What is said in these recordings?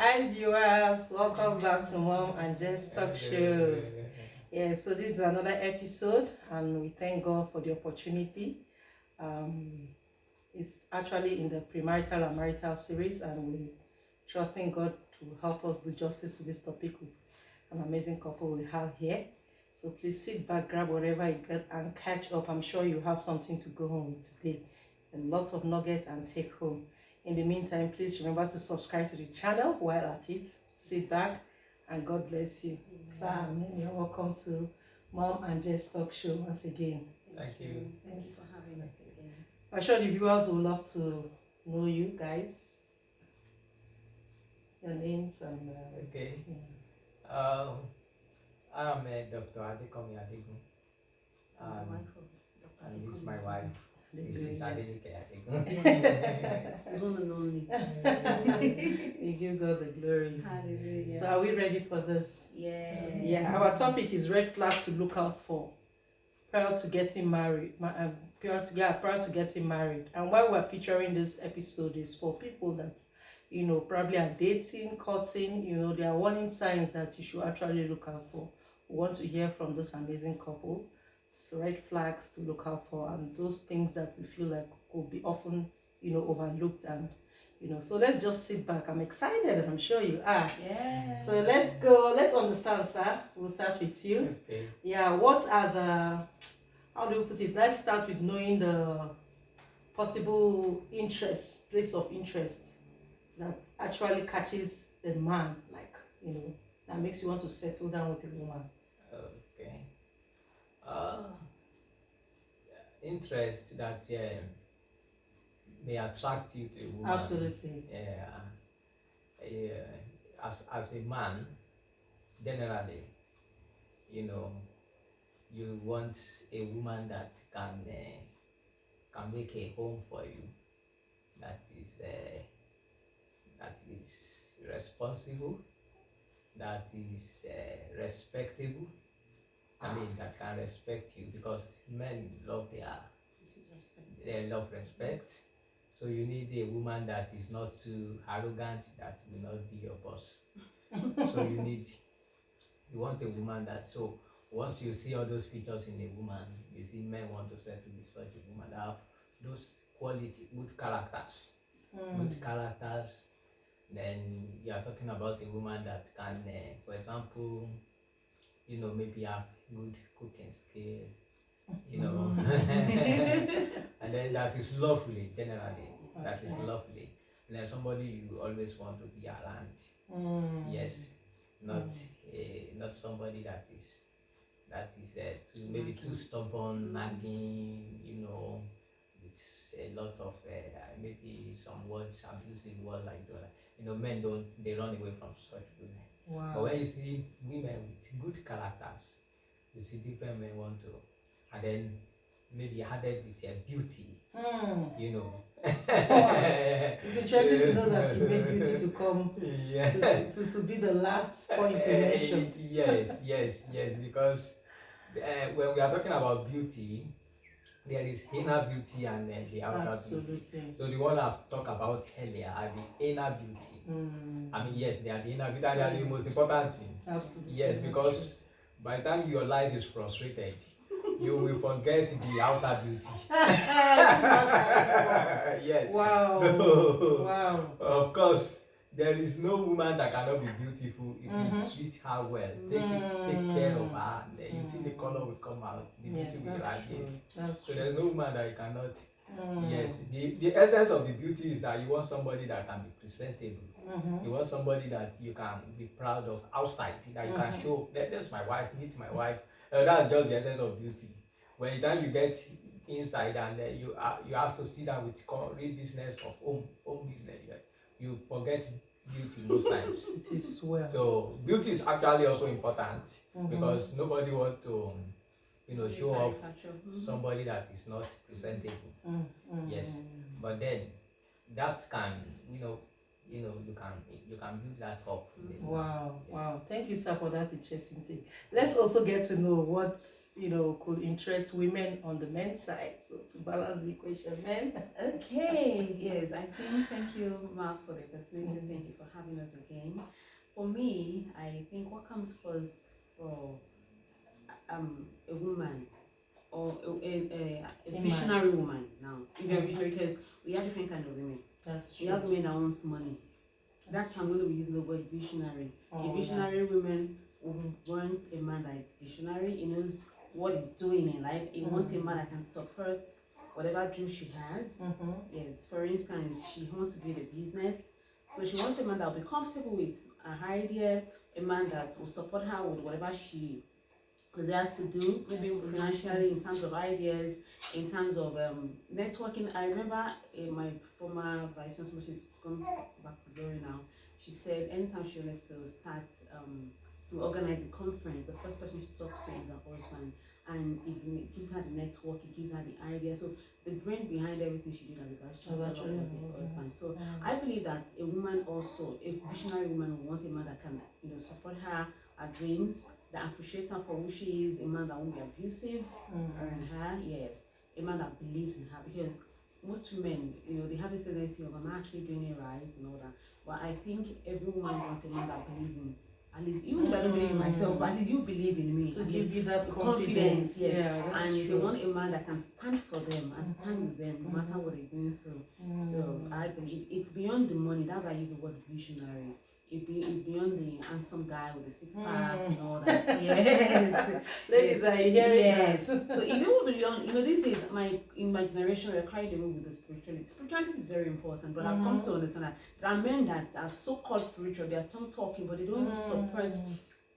Hi viewers, welcome back to Mom and Jess Talk Show. Yeah, so this is another episode and we thank God for the opportunity. It's actually in the Premarital and Marital series and we're trusting God to help us do justice to this topic with an amazing couple we have here. So please sit back, grab whatever you get and catch up. I'm sure you have something to go home with today. A lot of nuggets and take home. In the meantime, please remember to subscribe to the channel while at it. Sit back and God bless you. Sir, you're welcome to Mom and Jess Talk Show once again. Thank you. Thanks for having us again. I'm sure the viewers would love to know you guys. Your names and Okay. yeah. I am Dr. Adegun. And this is my wife. This is Adegun. He's one and only. We give God the glory. Hallelujah. So are we ready for this? Yeah. Yeah, our topic is red flags to look out for prior to getting married. Prior to getting married. And why we're featuring this episode is for people that, probably are dating, courting, there are warning signs that you should actually look out for. We want to hear from this amazing couple. So red flags to look out for and those things that we feel like could be often, overlooked and so let's just sit back. I'm excited and I'm sure you are. Yeah. So let's go. Let's understand, sir. We'll start with you. Okay. Yeah, what are how do you put it? Let's start with knowing the possible place of interest that actually catches a man, that makes you want to settle down with a woman. Okay. Interest that may attract you to a woman. Absolutely. As a man, generally, you want a woman that can make a home for you, that is responsible, that is respectable. That can respect you, because men love they love respect. So you need a woman that is not too arrogant, that will not be your boss. So you want a woman that, so once you see all those features in a woman, you see men want to settle with such a woman that have those quality, good characters. Good characters. Then you are talking about a woman that can, for example, maybe have good cooking skill, and then that is lovely, generally. That is lovely. And then somebody you always want to be around. Yes, not somebody that is maybe too stubborn, nagging, with a lot of maybe some words, abusive words like that. Men they run away from such women. Wow. But when you see women with good characters, you see different men want to, and then maybe added with their beauty, It's interesting to know that you make beauty to come to be the last point you mentioned. Yes, because when we are talking about beauty, there is inner beauty and the outer Absolutely. beauty. So the one I've talked about earlier are the inner beauty. Yes, they are the inner beauty and they are the most important thing. Absolutely. Yes, because by the time your life is frustrated, you will forget the outer beauty. Yes. Wow. So, wow. Of course, there is no woman that cannot be beautiful if you treat her well, take care of her, and then you see the color will come out, the beauty will radiate. So there's no woman that you cannot. Yes, the essence of the beauty is that you want somebody that can be presentable. You want somebody that you can be proud of outside, that you can show that's my wife, meet my wife. That's just the essence of beauty. When then you get inside and you have to sit down with real business of home business, you forget beauty most times. It is well. So beauty is actually also important, because nobody wants to show off somebody that is not presentable. Yes, but then that can you can build that up in the woman. Wow, Yes. wow. Thank you, sir, for that interesting thing. Let's also get to know what, could interest women on the men's side. So to balance the equation, men. Okay, yes, I think thank you, Mark, for the opportunity. Thank you for having us again. For me, I think what comes first for a woman or a visionary woman now. If you're visionary, because we have different kind of women. That's We true. have women that want money. That's I'm going to be using the word visionary. Oh, A visionary woman wants a man that is visionary. He knows what he's doing in life. He wants a man that can support whatever dream she has. Yes, for instance, she wants to build a business. So she wants a man that will be comfortable with her idea, a man that will support her with whatever she desires to do, maybe financially, in terms of ideas, in terms of networking. I remember my former vice chancellor, she's gone back to glory now. She said anytime she wanted to start to organize a conference, the first person she talks to is her husband, and it gives her the network, it gives her the idea. So the brain behind everything she did as a vice chancellor was her husband. So I believe that a woman also, a visionary woman, will want a man that can, support her dreams, that appreciates her for who she is, a man that won't be abusive around her, yes, a man that believes in her, because most women, they have this tendency of, I'm actually doing it right and all that. But I think every woman wants a man that believes in, at least, even if I don't believe in myself, but at least you believe in me. To give you that confidence, yes. Yeah, and they want a man that can stand for them and stand with them no matter what they're going through. So I believe it's beyond the money. That's why I use the word visionary. It's beyond the handsome guy with the six packs and all that. Yes. Ladies, are you hearing yes. that? So even beyond, these days, in my generation, we're carried away with the spirituality. Spirituality is very important, but I've come to understand that there are men that are so called spiritual, they are tongue talking, but they don't even support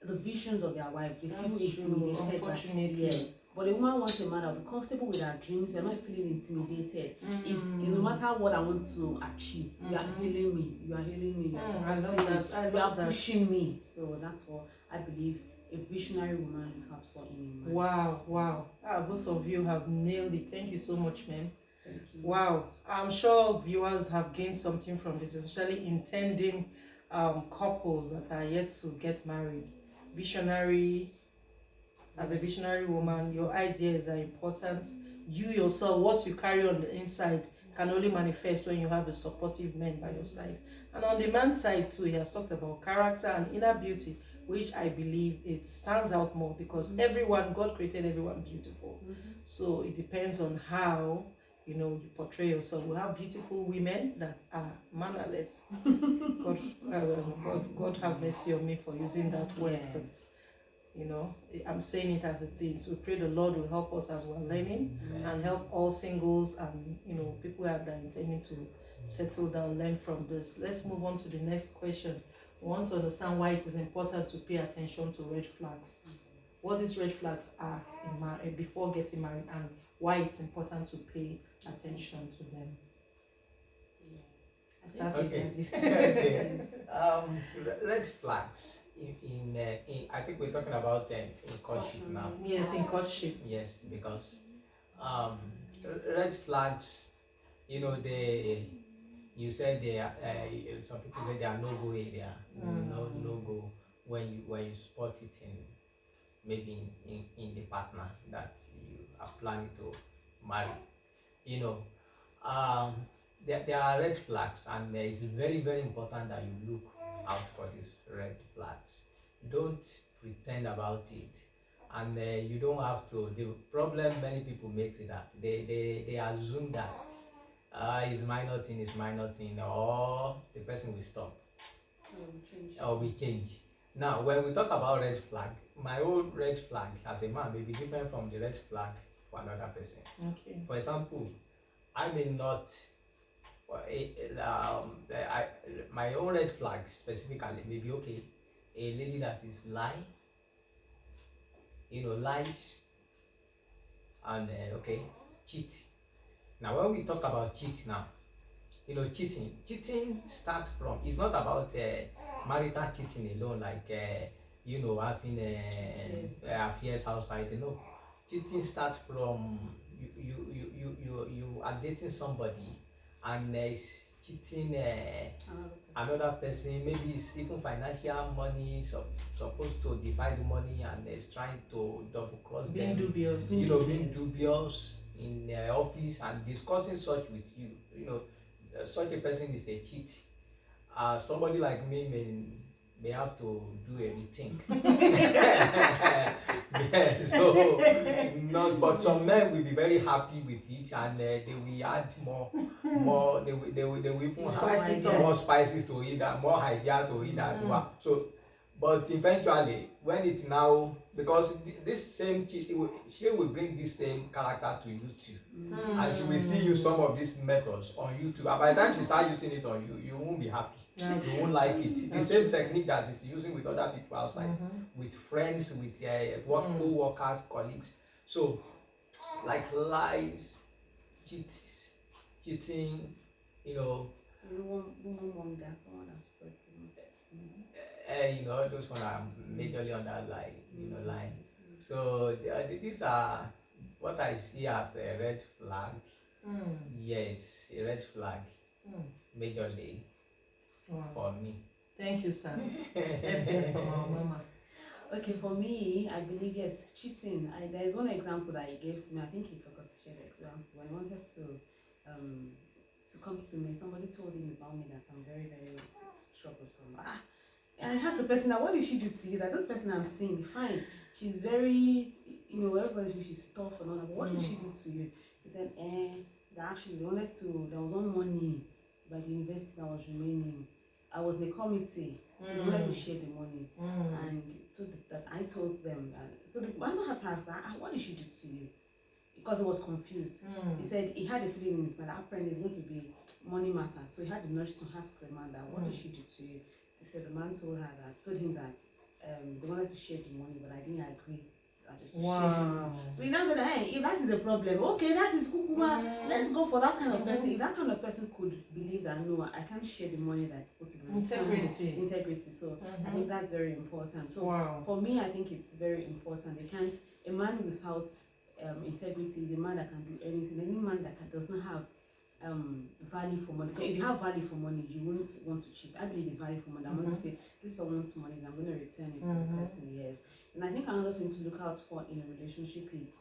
the visions of their wife. They feel intimidated. Unfortunately. Yes. But a woman wants a man that will be comfortable with her dreams. You're not feeling intimidated. If no matter what I want to achieve, you are healing me. You are healing me. You are supporting me. You are pushing me. So that's what I believe a visionary woman is out for in a man. Wow, wow. Both of you have nailed it. Thank you so much, ma'am. Thank you. Wow. I'm sure viewers have gained something from this, especially intending couples that are yet to get married. Visionary. As a visionary woman, your ideas are important. You yourself, what you carry on the inside, can only manifest when you have a supportive man by your side. And on the man's side too, he has talked about character and inner beauty, which I believe it stands out more because God created everyone beautiful. So it depends on how you portray yourself. We have beautiful women that are mannerless. God have mercy on me for using that word. Yes. I'm saying it as it is. We pray the Lord will help us as we're learning and help all singles and people that are intending to settle down, learn from this. Let's move on to the next question. We want to understand why it is important to pay attention to red flags. What these red flags are before getting married and why it's important to pay attention to them. Red flags I think we're talking about in courtship now. Yes, in courtship. Yes, because red flags, you said they are. Some people say they are no go area. No go when you spot it maybe in the partner that you are planning to marry. There are red flags, and it's very, very important that you look out for these red flags. Don't pretend about it, and you don't have to. The problem many people make is that they assume that it's minor thing, or the person will stop or we change. Now, when we talk about red flag, my own red flag as a man may be different from the red flag for another person. Okay. For example, I may not. My own red flag specifically may be okay. A lady that is lying, lies, and cheat. Now, when we talk about cheat now, cheating starts from. It's not about marital cheating alone, like having affairs outside. Cheating starts from you are dating somebody, and cheating Another another person, maybe it's even financial money, supposed to divide the money and is trying to double cross Being them, dubious. you know, being Yes. dubious in office and discussing such with you, you know, such a person is a cheat. Somebody like me may have to do a rethink. Yeah, so not, but some men will be very happy with it, and they will add more. They will even Spice add it up. more spices to it, and more idea to it, and Mm. so. But eventually, when it's now, because this same she will bring this same character to you too, and she will still use some of these methods on you too. And by the time she start using it on you, you won't be happy. That's You true, won't sir. like it. The That's same true, sir. technique that she's using with other people outside, with friends, with co-workers, colleagues. So, like lies, cheating, you know, Woman that spreads you know, those one are majorly on that line. So these are what I see as a red flag. Yes, a red flag, majorly Wow. for me. Thank you, sir. Let's hear from our mama. Okay, for me, I believe yes, cheating. There is one example that he gave to me. I think he forgot to share the example. When he wanted to come to me, somebody told him about me that I'm very, very troublesome. And I had the person that, what did she do to you? That this person I'm seeing, fine, she's very, everybody thinks she's tough and all that. But what did she do to you? He said, that actually there was one money by the university that was remaining. I was in a committee, so they wanted to share the money. And I told them that. So the man had to ask that, what did she do to you? Because he was confused. He said he had a feeling in his mind that apparently it's going to be money matter. So he had the nurse to ask the man that, what did she do to you? He said the man told him that they wanted to share the money, but I didn't agree. Wow. So he now said, hey, if that is a problem, okay, that is kukuma. Let's go for that kind of person. If that kind of person could believe that no, I can't share the money that's possible. Integrity. So I think that's very important. So for me, I think it's very important. A man without integrity is a man that can do anything. Any man that does not have value for money. If you have value for money, you won't want to cheat. I believe it's value for money. I'm going to say this is someone's money and I'm going to return it to the person. Yes. And I think another thing to look out for in a relationship is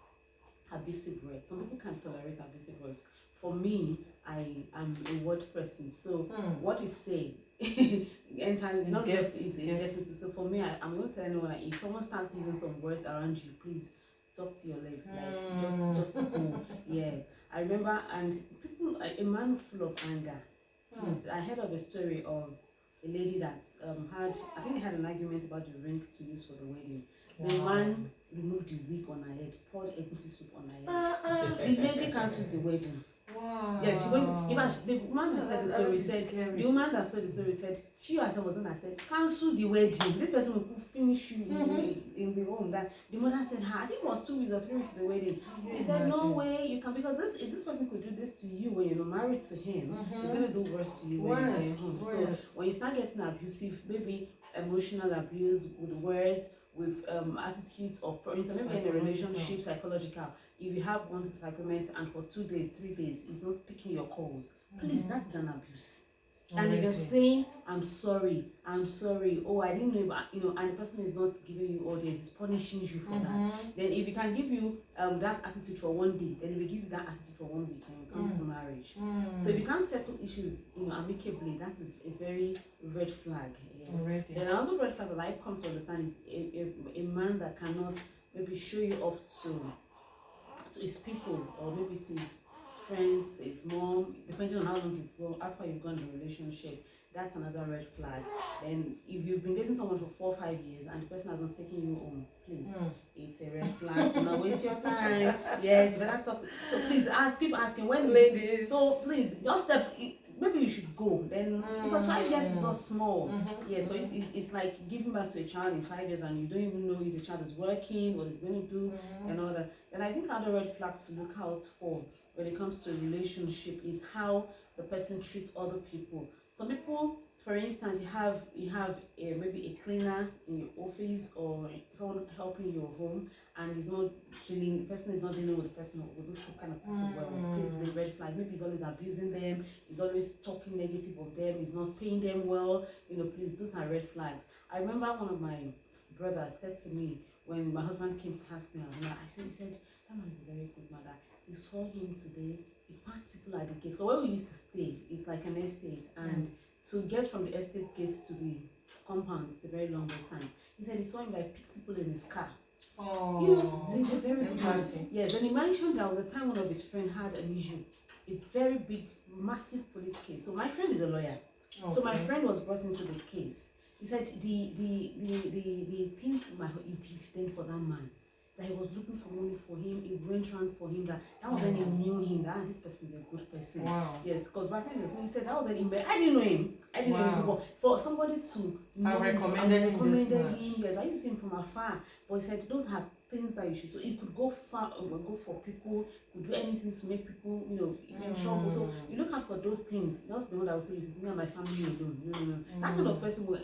abusive words. Some people can't tolerate abusive words. For me, I am a word person. So what you say enters not just is. So for me, I'm going to tell anyone that if someone starts using some words around you, please talk to your legs, like just go. Yes. I remember, and people, a man full of anger. Yes, I heard of a story of a lady that I think they had an argument about the ring to use for the wedding. The man removed the wig on her head, poured egusi soup on her head. The lady cancelled the wedding. Wow. Yes, she went. In fact, the woman that said the story said, the woman that said the story said, she herself was the one that said, cancel the wedding. This person will finish you in the home. That the mother said, I think it was 2 weeks or 3 weeks to the wedding. He said, no way, you can, because if this person could do this to you when you're married to him, he's gonna do worse to you when you get home. So when you start getting abusive, maybe emotional abuse with words, with attitudes of, maybe in a relationship, psychological. If you have one disagreement and for 2 days, 3 days, he's not picking your calls, please, that is an abuse. And if you're saying, I'm sorry, oh, I didn't know, but, and the person is not giving you all this, is punishing you for that, then if he can give you that attitude for 1 day, then he will give you that attitude for 1 week when it comes to marriage. So if you can't settle issues, amicably, that is a very red flag. Yes. Then another red flag that I come to understand is a man that cannot maybe show you off to his people, or maybe to his friends, his mom, depending on how far you've gone in the relationship. That's another red flag. Then if you've been dating someone for 4 or 5 years and the person has not taken you home, please, it's a red flag. Do not waste your time. Yes, you better talk. So please keep asking when ladies. So please just step. Maybe you should go then, because 5 years is not small. Yes, so it's like giving birth to a child in 5 years and you don't even know if the child is working, what it's going to do, and all that. And I think other red flags to look out for when it comes to a relationship is how the person treats other people. Some people For instance, you have maybe a cleaner in your office or someone helping your home, and is not dealing. The person is not dealing with the person with those kind of people well. Please, it's a red flag. Maybe he's always abusing them. He's always talking negative of them. He's not paying them well. Please, those are red flags. I remember one of my brothers said to me when my husband came to ask me, he said, that man is a very good mother. He saw him today. He passed people at the gate. But where we used to stay, it's like an estate, and to get from the estate gates to the compound, it's a very long distance. He said he saw him like pick people in his car. Oh, They're very good. Yes, when he mentioned there was a time one of his friends had an issue, a very big, massive police case. So my friend is a lawyer. Okay. So my friend was brought into the case. He said the things he did then for that man, that he was looking for money for him, he went around for him, that was when he knew him, that this person is a good person. Wow. Yes, because my friend he said that was when I didn't know him. I didn't know him, but for somebody to know I recommended him, yes, I used to see him from afar. But he said those are things that you should. So he could go far, go for people, could do anything to make people, in trouble. So you look out for those things. That's the one I would say is me and my family alone. No. That kind of person will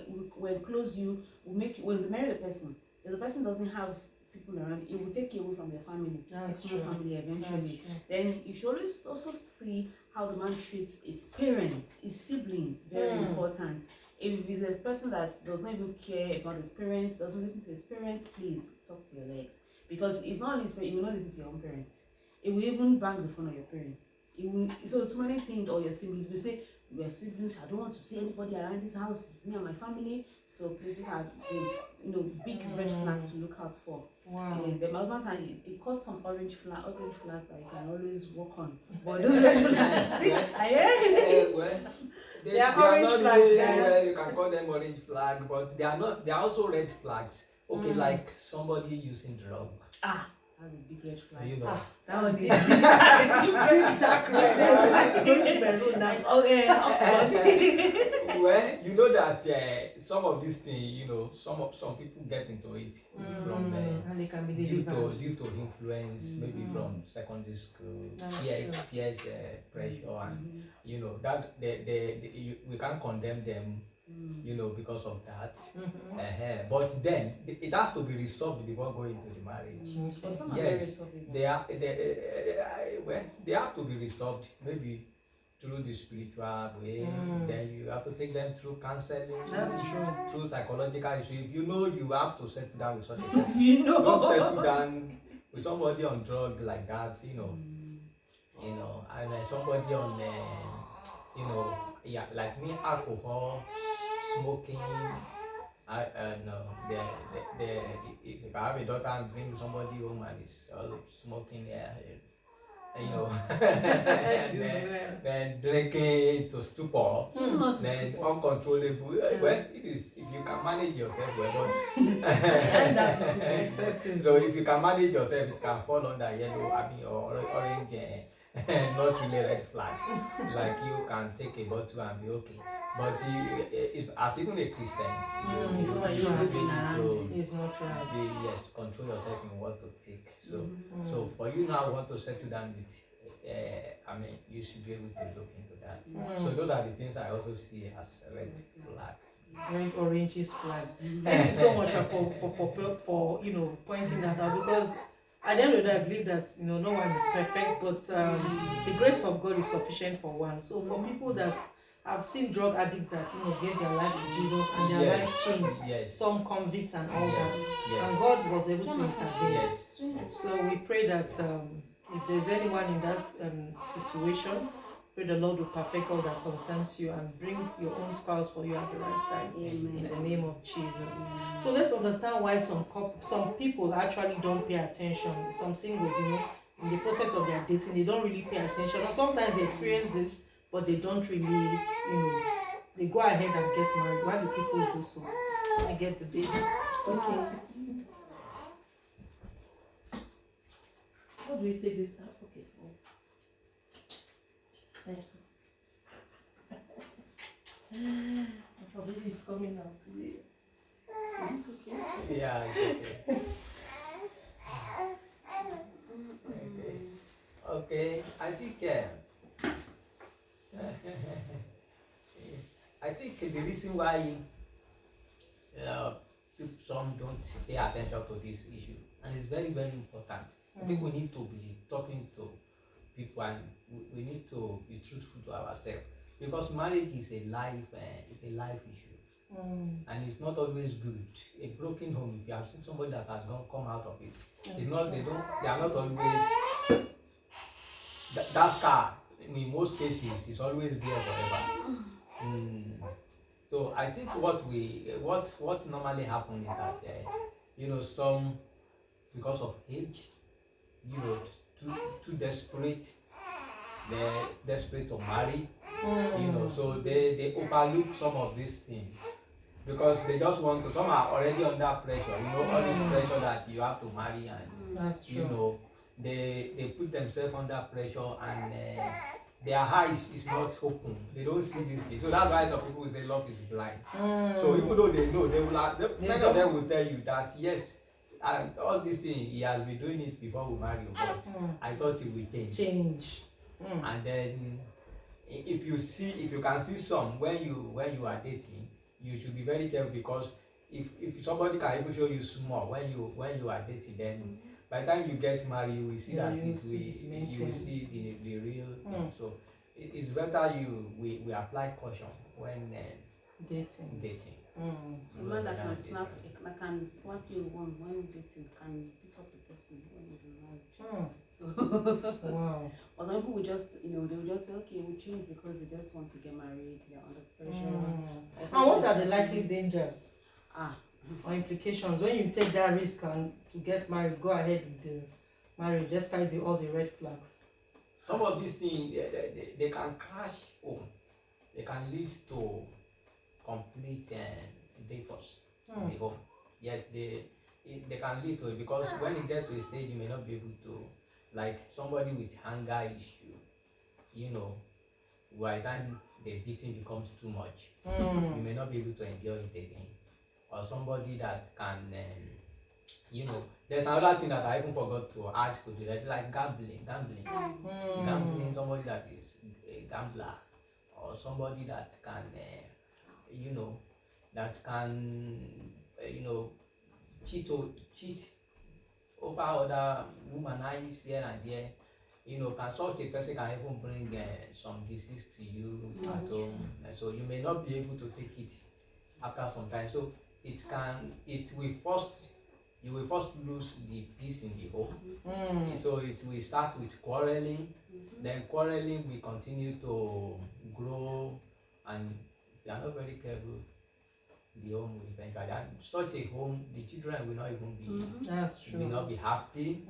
enclose you, will make you. When you marry the person, if the person doesn't have people around, it will take you away from your family. That's true. Family eventually. Then you should always also see how the man treats his parents, his siblings. Very important. If he's a person that does not even care about his parents, doesn't listen to his parents, please talk to your legs. Because it's not his parents, he will not listen to your own parents. It will even bang the phone of your parents. It will, so too many things, or your siblings will say, we are siblings, I don't want to see anybody around this house, it's me and my family. So please, these are big red flags to look out for. Wow. The husband said it caused some orange flags that you can always work on. But those red flags. They are orange flags, guys. You can call them orange flag, but they are not. They are also red flags. Okay, like somebody using drug. That's a big red flag. That was deep dark red. Going to Peru now. Okay, well, you know that some of these things, some people get into it from and they can be due to influence, maybe from secondary school, peers pressure, and that we can't condemn them. Because of that. But then it has to be resolved before going to the marriage. Yes, they have to be resolved, maybe through the spiritual way. Then you have to take them through counseling. That's true. Through psychological issue. If you have to settle down with such a person. Don't settle down with somebody on drug like that. And somebody on like me, alcohol, smoking. If I have a daughter and bring somebody home and is all smoking there, then drinking to stupor, then uncontrollable. Well, if you can manage yourself, so if you can manage yourself, it can fall under yellow, or orange. Not really red flag. Like you can take a bottle and be okay. But as even a Christian, you should be able to control yourself in what to take. So for you now want to settle down with, you should be able to look into that. So those are the things I also see as red flag. Red, orange is flag. Thank you so much for pointing that out, because at the end of the day, I believe that no one is perfect, but the grace of God is sufficient for one. So for people that have seen drug addicts that gave their life to Jesus and their life changed, some convicts and all that, and God was able to intervene. So we pray that if there's anyone in that situation, pray the Lord will perfect all that concerns you and bring your own spouse for you at the right time. Amen. In the name of Jesus. So let's understand why some people actually don't pay attention. Some singles, in the process of their dating, they don't really pay attention. Or sometimes they experience this, but they don't really, they go ahead and get married. Why do people do so? I get the baby. Okay. How do we take this out? Okay. My baby is coming out today. Is it okay? Yeah, it's okay. Okay, I think I think the reason why uh, some don't pay attention to this issue, and it's very, very important. I think we need to be talking to people, and we need to be truthful to ourselves, because marriage is a life, it's a life issue, and it's not always good. A broken home, if you have seen somebody that has gone come out of it, it's not. They are not always. That scar, in most cases, is always there forever. So I think what normally happens is that some, because of age, too desperate, they're desperate to marry, so they overlook some of these things, because they just want to. Some are already under pressure, all this pressure that you have to marry, and That's true. they put themselves under pressure, and their eyes is not open. They don't see this thing. So that's why some people say love is blind. So even though they know, many of them will tell you that yes, and all these things he has been doing it before we marry, but I thought it will change. And then if you can see some when you are dating, you should be very careful, because if somebody can even show you small when you are dating, then by the time you get married, you will see that you will see the real thing. So it's better we apply caution when dating. A man that can slap you when dating can pick up the person when he's in marriage. So Wow. But some people will just they will just say, okay, we'll change because they just want to get married, they're under pressure. And what are the likely dangers or implications when you take that risk and to get married, go ahead with the marriage despite all the red flags? Some of these things, they can crash home. They can lead to complete divorce in the home. Yes, they can lead to it, because when you get to a stage, you may not be able to, like somebody with anger issue, by the time the beating becomes too much, you may not be able to endure it again. Or somebody that can, there's another thing that I even forgot to add to the like gambling, somebody that is a gambler, or somebody that can, that can, cheat over other womanize here and there. Can such a person can even bring some disease to you at home, so you may not be able to take it after some time. So you will first lose the peace in the home. So it will start with quarreling, then quarreling will continue to grow, and if you are not very careful, the home will eventually, and such a home, the children will not even be, That's true. will not be happy.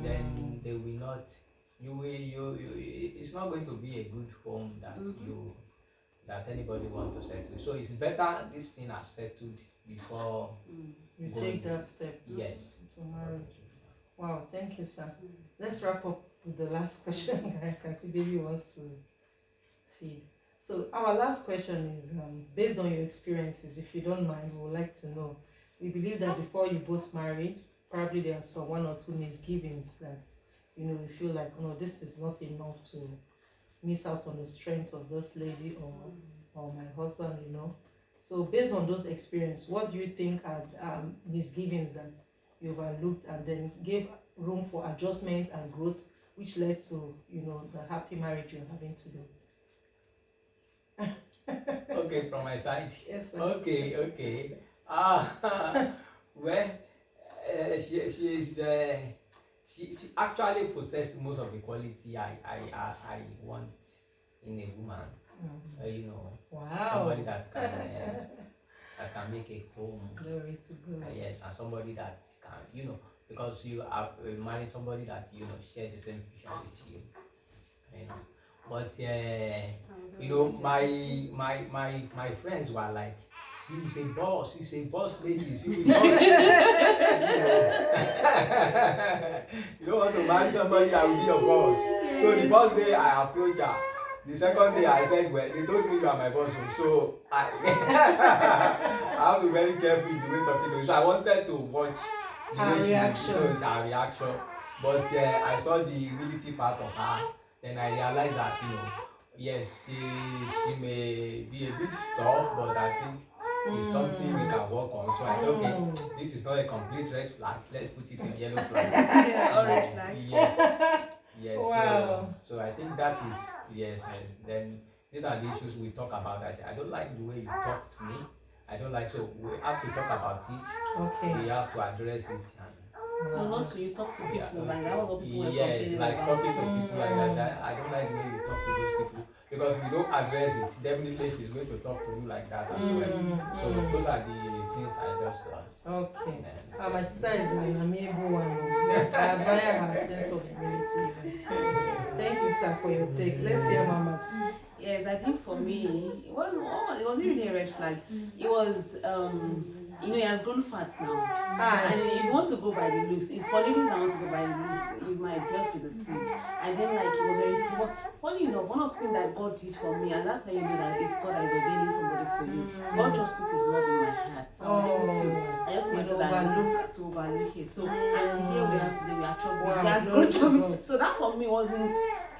Then they will not. It's not going to be a good home that anybody wants to settle. So it's better this thing are settled before you take that step. Yes. To marriage. Wow, thank you, sir. Let's wrap up with the last question. I can see baby wants to feed. So our last question is based on your experiences, if you don't mind, we would like to know. We believe that before you both married, probably there are some 1 or 2 misgivings that you feel like, no, this is not enough to miss out on the strength of this lady or my husband, So based on those experiences, what do you think are misgivings that you've overlooked and then gave room for adjustment and growth, which led to the happy marriage you're having today? Okay, from my side. Yes, sir. Okay. Well, she actually possessed most of the quality I want in a woman. Wow. Somebody that can make a home. Glory to God. Yes, and somebody that can, because you have married somebody that share the same vision with you. But my friends were like, she's a boss lady, she's a boss. You don't want to marry somebody that will be your boss. So the first day I approached her. The second day I said, well, they told me you are my boss, so I have to be very careful in the way talking to you. So I wanted to watch her reaction. So it's her reaction. But I saw the humility part of her. Then I realized that, yes, she may be be a bit tough, but I think it's something we can work on. So I said, okay, this is not a complete red flag. Let's put it in yellow flag. Yeah, orange flag. Yes. Yes. Wow. So I think that is yes. And then these are the issues we talk about. I say, I don't like the way you talk to me. I don't like, so we have to talk about it. Okay. We have to address it. No, not so you talk to people Yeah, like that. What people were yes, complaining like about. talking to people like that. I don't like the way you talk to those people because we don't address it. Definitely, she's going to talk to you like that as well. So those are the things I just Okay. and, My sister is an amiable one. I admire her sense of humility. Thank you, sir, for your take. Let's hear Mama's. Yes, I think for me, it wasn't really a red flag. It was, he has grown fat now. And if you want to go by the looks, if for ladies that want to go by the looks, you might dress with the seed. I didn't like it. It was funny enough, one of the things that God did for me, and that's how you know that it's God that is ordaining somebody for you. God just put his love in my heart. So I just wanted to overlook it. So, and here we are today, we are trouble. Wow, He has grown trouble. So that for me wasn't,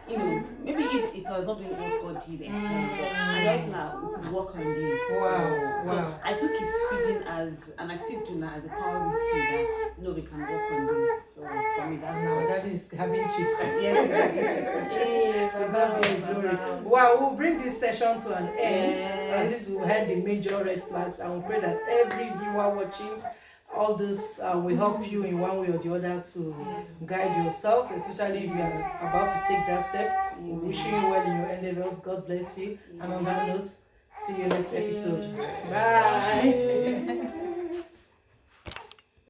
maybe if it was not being what God did, and also now we could work on this. So I took his feeding and I still do now as a power with seed that we can work on this. So for me, that's now that is having chicks. Yes, hey, to God be the glory. Wow, we'll bring this session to an end. At least we'll head the major red flags, and we pray that every viewer watching all this will help you in one way or the other to guide yourselves, especially if you are about to take that step. We're wishing you well in your endeavors. God bless you. And on that note, see you next episode. Bye.